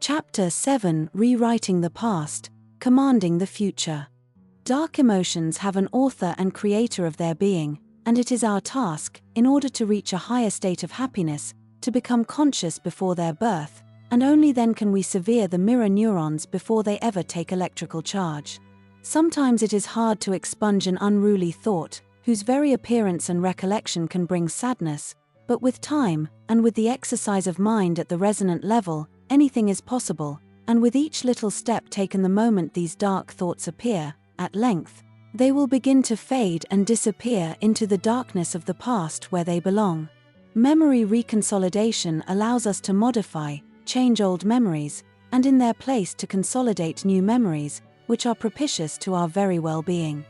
Chapter 7: Rewriting the Past, Commanding the Future. Dark emotions have an author and creator of their being, and it is our task, in order to reach a higher state of happiness, to become conscious before their birth, and only then can we sever the mirror neurons before they ever take electrical charge. Sometimes it is hard to expunge an unruly thought, whose very appearance and recollection can bring sadness, but with time, and with the exercise of mind at the resonant level, anything is possible, and with each little step taken the moment these dark thoughts appear, at length, they will begin to fade and disappear into the darkness of the past where they belong. Memory reconsolidation allows us to modify, change old memories, and in their place to consolidate new memories, which are propitious to our very well-being.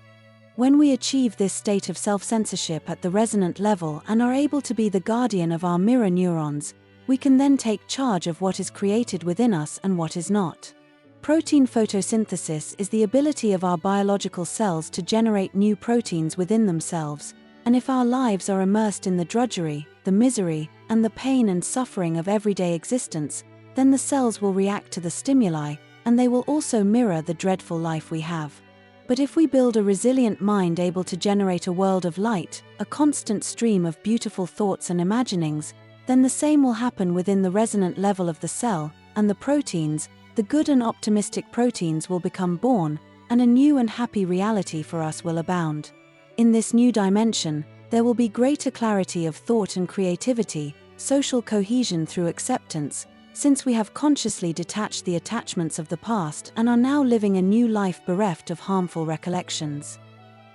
When we achieve this state of self-censorship at the resonant level and are able to be the guardian of our mirror neurons, we can then take charge of what is created within us and what is not. Protein photosynthesis is the ability of our biological cells to generate new proteins within themselves, and if our lives are immersed in the drudgery, the misery, and the pain and suffering of everyday existence, then the cells will react to the stimuli, and they will also mirror the dreadful life we have. But if we build a resilient mind able to generate a world of light, a constant stream of beautiful thoughts and imaginings, then the same will happen within the resonant level of the cell, and the proteins, the good and optimistic proteins, will become born, and a new and happy reality for us will abound. In this new dimension, there will be greater clarity of thought and creativity, social cohesion through acceptance, since we have consciously detached the attachments of the past and are now living a new life bereft of harmful recollections.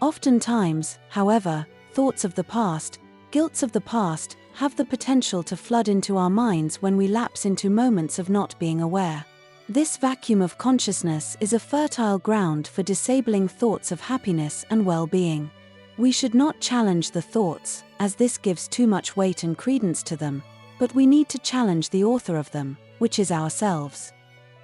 Oftentimes, however, thoughts of the past, guilts of the past, have the potential to flood into our minds when we lapse into moments of not being aware. This vacuum of consciousness is a fertile ground for disabling thoughts of happiness and well-being. We should not challenge the thoughts, as this gives too much weight and credence to them, but we need to challenge the author of them, which is ourselves.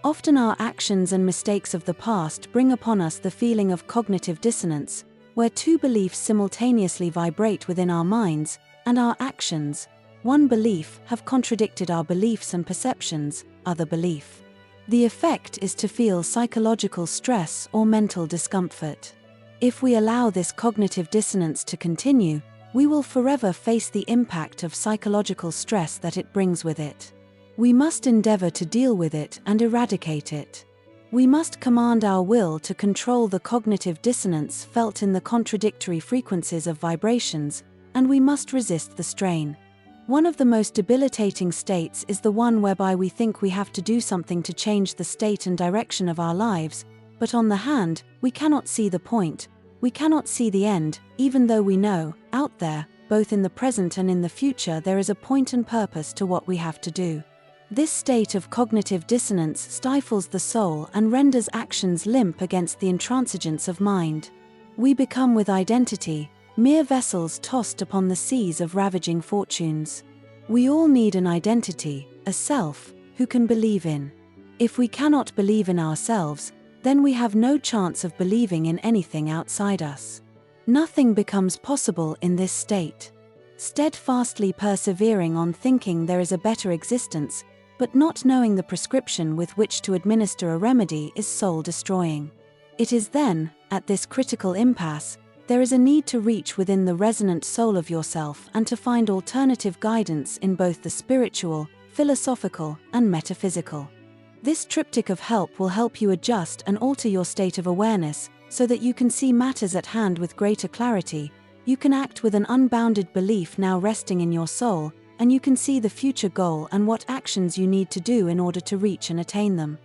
Often our actions and mistakes of the past bring upon us the feeling of cognitive dissonance, where two beliefs simultaneously vibrate within our minds, and our actions, one belief, have contradicted our beliefs and perceptions, other belief. The effect is to feel psychological stress or mental discomfort. If we allow this cognitive dissonance to continue, we will forever face the impact of psychological stress that it brings with it. We must endeavor to deal with it and eradicate it. We must command our will to control the cognitive dissonance felt in the contradictory frequencies of vibrations, and we must resist the strain. One of the most debilitating states is the one whereby we think we have to do something to change the state and direction of our lives, but on the hand, we cannot see the point, we cannot see the end, even though we know, out there, both in the present and in the future, there is a point and purpose to what we have to do. This state of cognitive dissonance stifles the soul and renders actions limp against the intransigence of mind. We become with identity mere vessels tossed upon the seas of ravaging fortunes. We all need an identity, a self, who can believe in. If we cannot believe in ourselves, then we have no chance of believing in anything outside us. Nothing becomes possible in this state. Steadfastly persevering on thinking there is a better existence, but not knowing the prescription with which to administer a remedy, is soul-destroying. It is then, at this critical impasse, there is a need to reach within the resonant soul of yourself and to find alternative guidance in both the spiritual, philosophical, and metaphysical. This triptych of help will help you adjust and alter your state of awareness so that you can see matters at hand with greater clarity, you can act with an unbounded belief now resting in your soul, and you can see the future goal and what actions you need to do in order to reach and attain them.